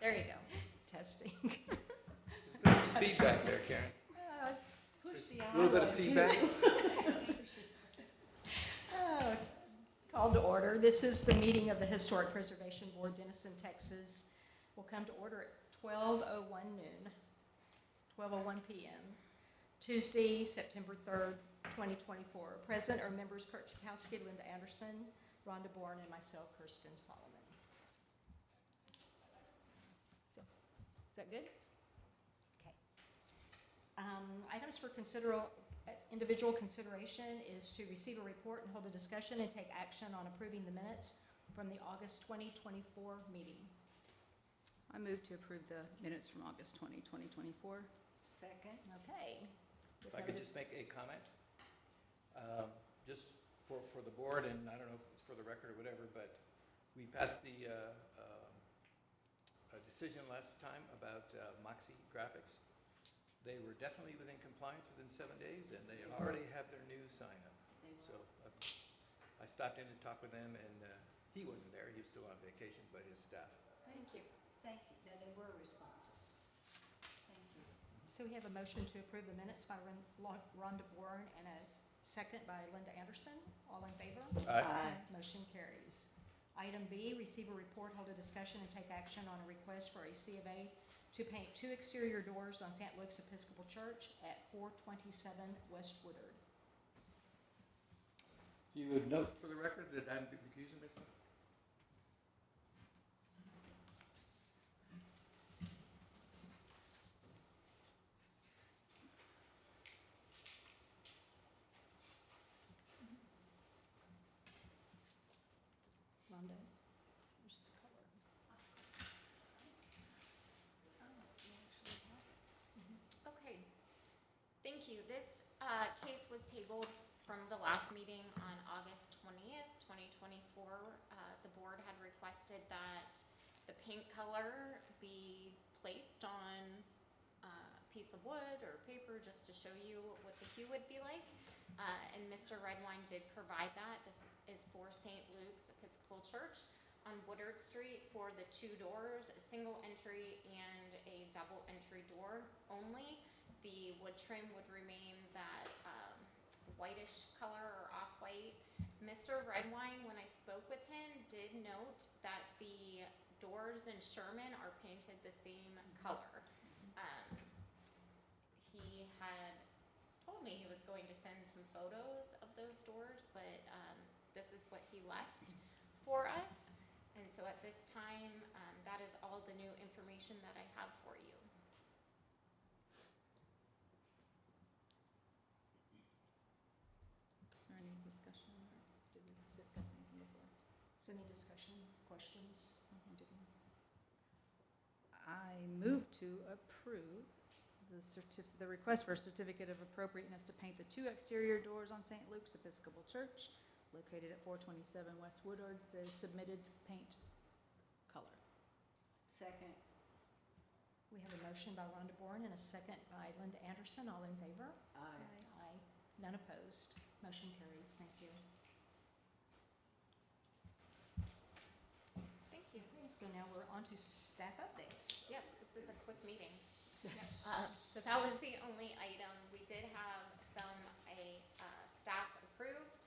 There you go. Testing. Feedback there, Karen. Let's push the A little bit of eye button. feedback. Oh, Call to order. This is the meeting of the Historic Preservation Board, Denison, Texas. Will come to order at 12:01 noon, 12:01 p.m. Tuesday, September 3rd, 2024. Present are members Kurt Chakowski, Linda Anderson, Rhonda Bourne, and myself, Kirsten Solomon. Is that good? Okay. Items for individual consideration is to receive a report and hold a discussion and take action on approving the minutes from the August 2024 meeting. I move to approve the minutes from August 20, 2024. Second. Okay. If I could just make a comment, just for the board, and I don't know if it's for the record or whatever, but we passed the a decision last time about Moxie Graphics. They were definitely within compliance within 7 days, and they already have their new sign up. So I stopped in to talk with them, and he wasn't there. He was still on vacation, but his staff. Thank you. Thank you. Now, they were responsive. Thank you. So we have a motion to approve the minutes by Rhonda Bourne and a second by Linda Anderson. All in favor? Aye. Motion carries. Item B, receive a report, hold a discussion, and take action on a request for a C of A to paint 2 exterior doors on St. Luke's Episcopal Church at 427 West Woodard. You would note for the record that I'm recusing myself. Rhonda, here's the color. Okay, thank you. This case was tabled from the last meeting on August 20th, 2024. The board had requested that the paint color be placed on a piece of wood or paper just to show you what the hue would be like. And Mr. Redwine did provide that. This is for St. Luke's Episcopal Church on Woodard Street for the 2 doors, a single entry and a double entry door only. The wood trim would remain that whitish color or off-white. Mr. Redwine, when I spoke with him, did note that the doors in Sherman are painted the same color. He had told me he was going to send some photos of those doors, but this is what he left for us. And so at this time, that is all the new information that I have for you. Is there any discussion, or did we discuss anything before? Is there any discussion, questions? I move to approve the request for a certificate of appropriateness to paint the 2 exterior doors on St. Luke's Episcopal Church, located at 427 West Woodard, the submitted paint color. Second. We have a motion by Rhonda Bourne and a second by Linda Anderson. All in favor? Aye. Aye. None opposed. Motion carries. Thank you. Thank you. Okay, so now we're on to staff updates. Yes, this is a quick meeting. So that was the only item. We did have some staff approved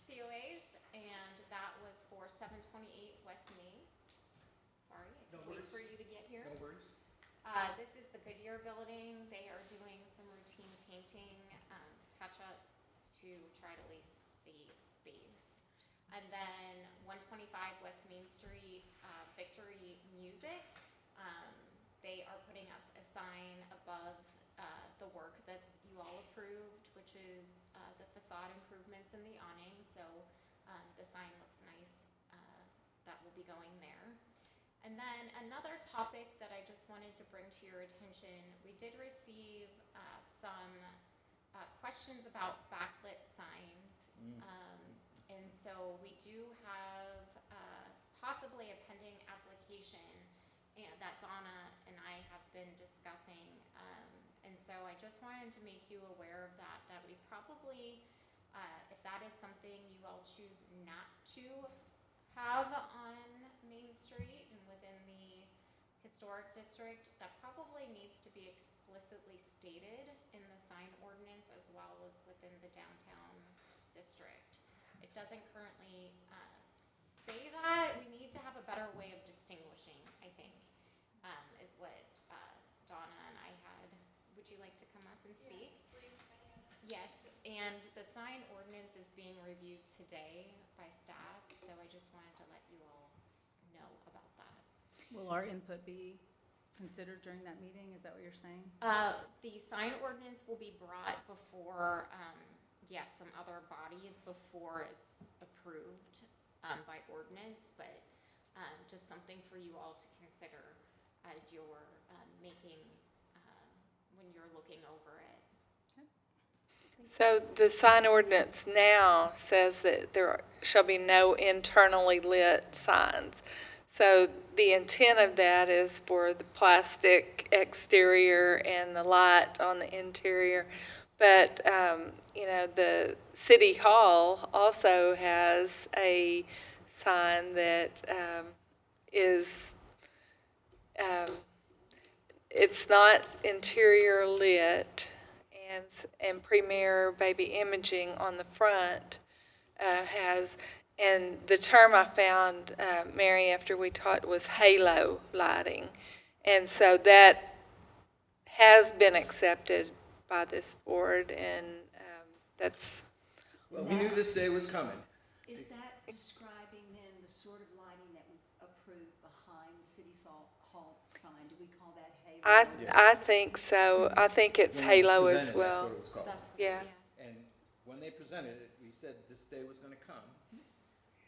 COAs, and that was for 728 West Main. Sorry, I No can wait worries. for you to get here. No worries. This is the Goodyear building. They are doing some routine painting, touch-up to try to lease the space. And then 125 West Main Street, Victory Music. They are putting up a sign above the work that you all approved, which is the facade improvements in the awning. So the sign looks nice. That will be going there. And then another topic that I just wanted to bring to your attention, we did receive some questions about backlit signs. And so we do have possibly a pending application that Donna and I have been discussing. And so I just wanted to make you aware of that we probably, if that is something you all choose not to have on Main Street, historic district, that probably needs to be explicitly stated in the sign ordinance as well as within the downtown district. It doesn't currently say that. We need to have a better way of distinguishing, I think, is what Donna and I had. Would you like to come up and speak? Yeah, please. Yes, and the sign ordinance is being reviewed today by staff, so I just wanted to let you all know about that. Will our input be considered during that meeting? Is that what you're saying? The sign ordinance will be brought before, yes, some other bodies before it's approved by ordinance, but just something for you all to consider as you're making, when you're looking over it. So the sign ordinance now says that there shall be no internally lit signs. So the intent of that is for the plastic exterior and the light on the interior. But, the city hall also has a sign that is, it's not interior lit, and Premier Baby Imaging on the front has, and the term I found, Mary, after we talked, was halo lighting. And so that has been accepted by this board, and that's, Well, we knew this day was coming. Is that describing then the sort of lighting that we approved behind the city hall sign? Do we call that halo? I think so. I think it's When it was halo as presented, well. That's what it was called. That's what, Yeah. yes. And when they presented it, we said this day was gonna come.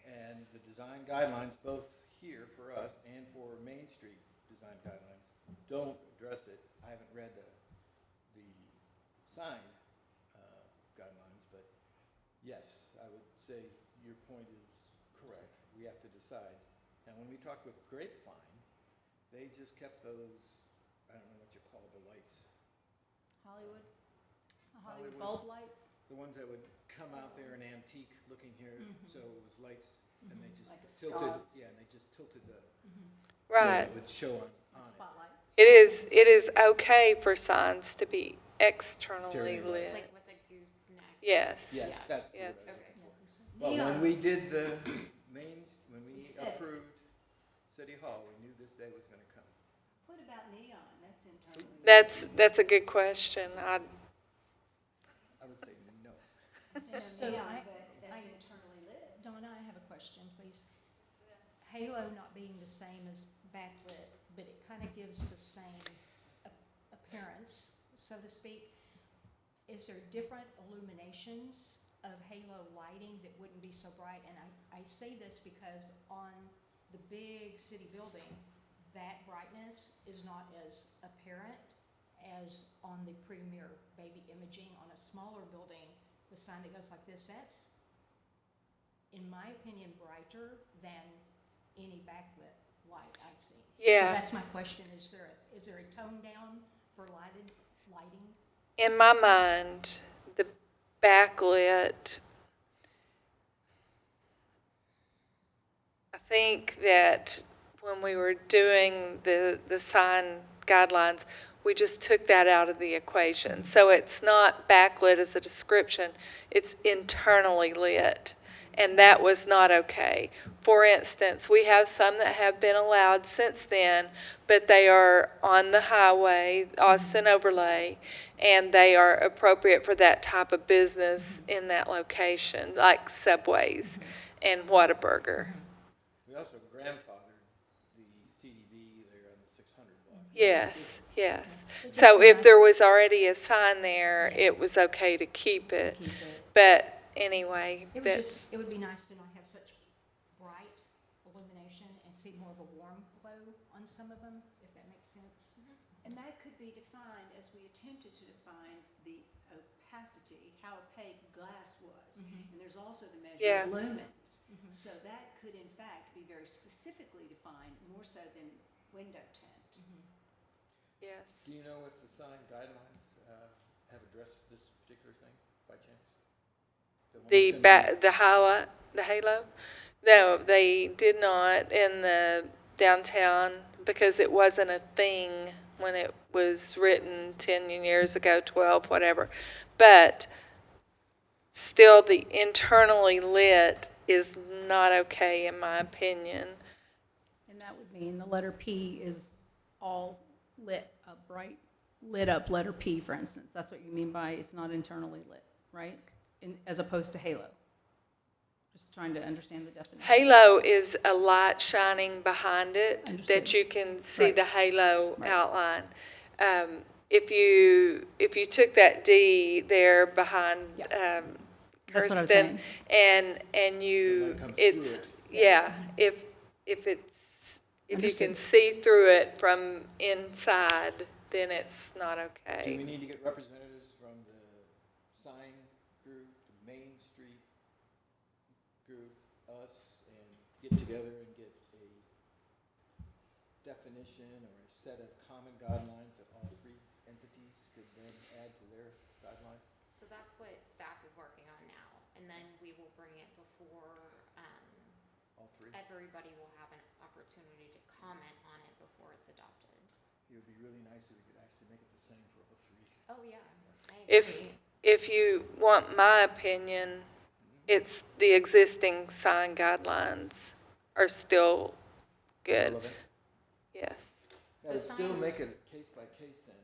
And the design guidelines, both here for us and for Main Street design guidelines, don't address it. I haven't read the sign guidelines, but yes, I would say your point is correct. We have to decide. And when we talked with Grapevine, they just kept those, I don't know what you call the lights, Hollywood Hollywood. bulb lights? the ones that would come out there in antique looking here, so it was lights, and they just Like a tilted, sconce. yeah, and they just tilted the, Right. it would show on it. Spotlights? It is okay for signs to be externally Exterior lit. Like with a gooseneck. Yes. Yes, Yeah. that's what I Yes. was Okay. looking for. But when Neon. we did when we We said- approved City Hall, we knew this day was gonna come. What about neon? That's internally. That's a good question. I would say no. So Neon, I- but that's I- internally lit. Donna, I have a question, please. Halo not being the same as backlit, but it kind of gives the same appearance, so to speak. Is there different illuminations of halo lighting that wouldn't be so bright? And I say this because on the big city building, that brightness is not as apparent as on the Premier Baby Imaging. On a smaller building, the sign that goes like this, that's, in my opinion, brighter than any backlit light I've seen. So Yeah. that's my question, is there a tone down for lighting? In my mind, the backlit, I think that when we were doing the sign guidelines, we just took that out of the equation. So it's not backlit as a description, it's internally lit. And that was not okay. For instance, we have some that have been allowed since then, but they are on the highway, Austin overlay, and they are appropriate for that type of business in that location, like Subways and Whataburger. We also grandfathered the CDB there on the 600 block. Yes, yes. It So just if there nice- was already a sign there, it was okay to keep it. Keep it. But anyway, It would that's, it would be nice to not have such bright illumination and see more of a warm glow on some of them, if that makes sense. And that could be defined as we attempted to define the opacity, how opaque glass was. And there's also the measure Yeah. of lumens. So that could in fact be very specifically defined, more so than window tint. yes. Do you know if the sign guidelines have addressed this particular thing by chance? one The that's gonna be- the halo? No, they did not in the downtown because it wasn't a thing when it was written 10 years ago, 12, whatever. But still, the internally lit is not okay, in my opinion. And that would mean the letter P is all lit up, right? Lit up letter P, for instance. That's what you mean by it's not internally lit, right? As opposed to halo. Just trying to understand the definition. Halo is a light shining behind it Understood. that you can see Right. the halo Right. outline. If you took that D there behind That's what I was Kirsten saying. and you, Light comes it's, through it. yeah, if you Understood. can see through it from inside, then it's not Do okay. we need to get representatives from the sign group, the Main Street group, us, and get together and get a definition or a set of common guidelines that all three entities could then add to their guidelines? So that's what staff is working on now, and then we will bring it before, All three? everybody will have an opportunity to comment on it before it's adopted. It would be really nice if we could actually make it the same for all three. Oh, yeah, I If, agree. if you want my opinion, it's the existing sign guidelines are still good, Relevant? yes. That would still make it case by case then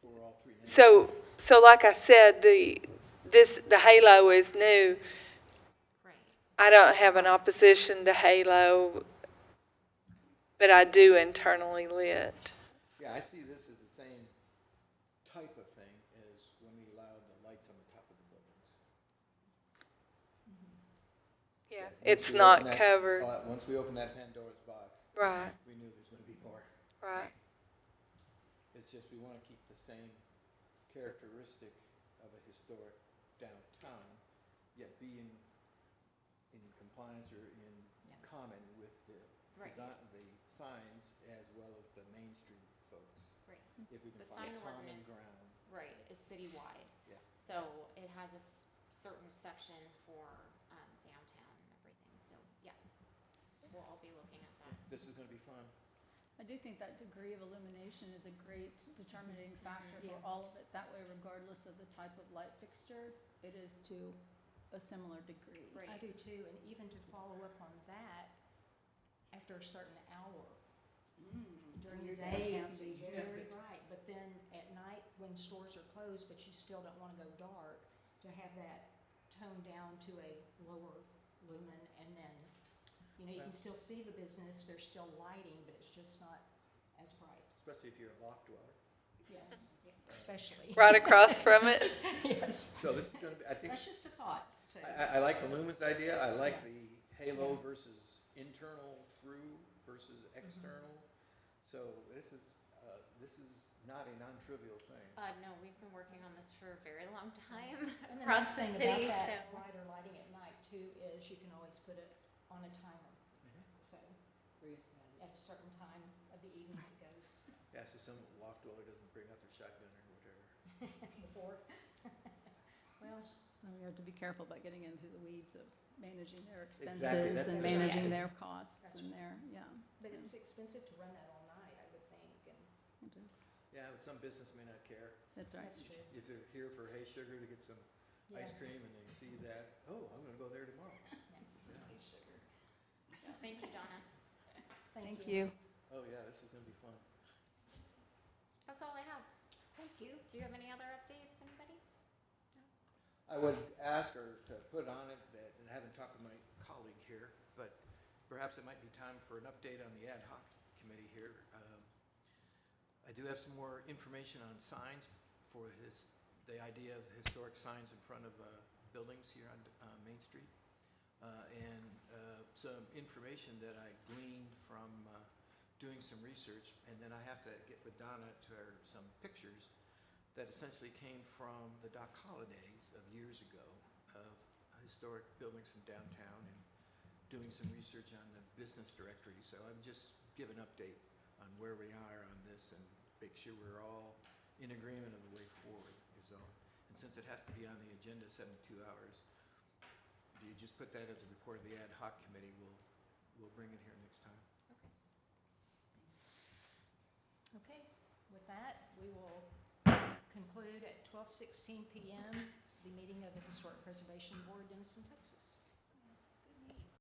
for all three entities. So like I said, the halo is new. Right. I don't have an opposition to halo, but I do internally lit. Yeah, I see this as the same type of thing as when we allowed the lights on the top of the buildings. Yeah, Once it's we not open that- covered, Once we open that Pandora's box, right, we knew there's gonna be more. right. It's just we wanna keep the same characteristic of a historic downtown, yet be in compliance or in common with the Right. design, the signs as well as the Main Street folks. Right. If we can The find sign a common ordinance. ground. Right, is citywide. Yeah. So it has a certain section for downtown and everything, so, yeah. We'll all be looking at that. This is gonna be fun. I do think that degree of illumination is a great determining factor for Yeah. all of it. That way, regardless of the type of light fixture, it is to a similar degree. Right. I do too, and even to follow up on that, after a certain hour, during the Your day, it downtown can be be very bright, but then at night, when stores are closed, but you still don't wanna go dark, to have that toned down to a lower lumen, and then, you can still see the business, there's still lighting, but it's just not as bright. Especially if you're a loft dweller. Yes, especially. Right across from it. Yes, So this is gonna be, I think, that's just a thought, so. I like the lumens idea, I like the halo versus internal through versus external. So this is not a non-trivial thing. No, we've been working on this for a very long time And the across nice the thing city, about that so. brighter lighting at night too is you can always put it on a timer. So at a certain time of the evening it goes Yeah, so some loft dweller doesn't bring out their shotgun or whatever. before. Well, And we have to be careful about getting into the weeds of managing their Exactly, expenses that's and the- managing Yes. their costs That's and their, yeah. but it's expensive to run that all night, I would think, and It is. Yeah, but some business may not care. That's right. that's true. If they're here for hay sugar to get some ice Yeah. cream and they see that, oh, I'm gonna go there tomorrow. Thank you, Donna. Thank you. Oh, yeah, this is gonna be fun. That's all I have. Thank you. Do you have any other updates, anybody? I would ask her to put on it that, and I haven't talked with my colleague here, but perhaps it might be time for an update on the ad hoc committee here. I do have some more information on signs for the idea of historic signs in front of buildings here on Main Street. And some information that I gleaned from doing some research, and then I have to get with Donna to some pictures that essentially came from the Doc Holidays of years ago of historic buildings from downtown and doing some research on the business directory. So I'm just give an update on where we are on this and make sure we're all in agreement of the way forward is all. And since it has to be on the agenda 72 hours, if you just put that as a report of the ad hoc committee, we'll bring it here next time. Okay, with that, we will conclude at 12:16 PM, the meeting of the Historic Preservation Board, Denison, Texas.